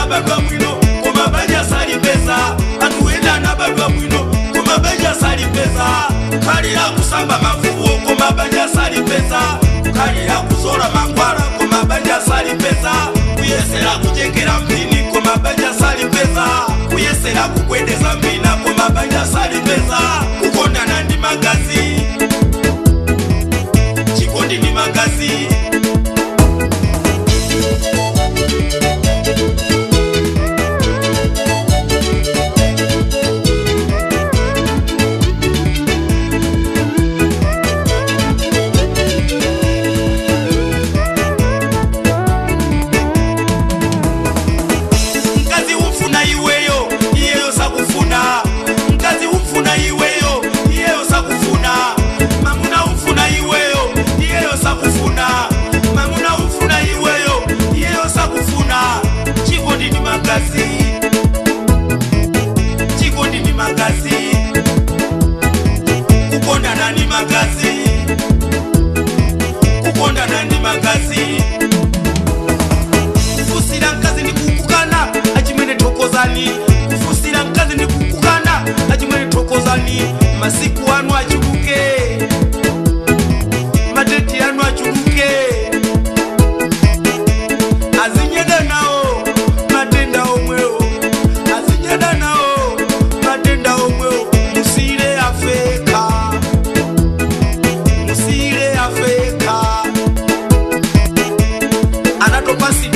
nabadwa mwino koma banja sali pesa. Atu ena nabadwa mwino koma banja sali pesa. Kalira kusamba mafuo koma banja sali pesa. Kalira kuzola mangwala koma banja sali pesa. Kuyesera kuchekera mpini koma banja sali pesa. Kuyesera kukwendeza mbina koma banja sali pesa. Kukondana ndi magazi, chikondi ndi magazi. Chikondi ni magazi, kukondana ni magazi, kukondana ni magazi. Kufusira nkazi ni kukukana achimene thokozani. Kufusira nkazi ni kukukana achimene thokozani. Masiku anu achuluke, mateti anu achuluke. Azinyeda nao matenda omweo, azinyeda nao matenda omweo. Musile afeka, musile afeka. Anatopasi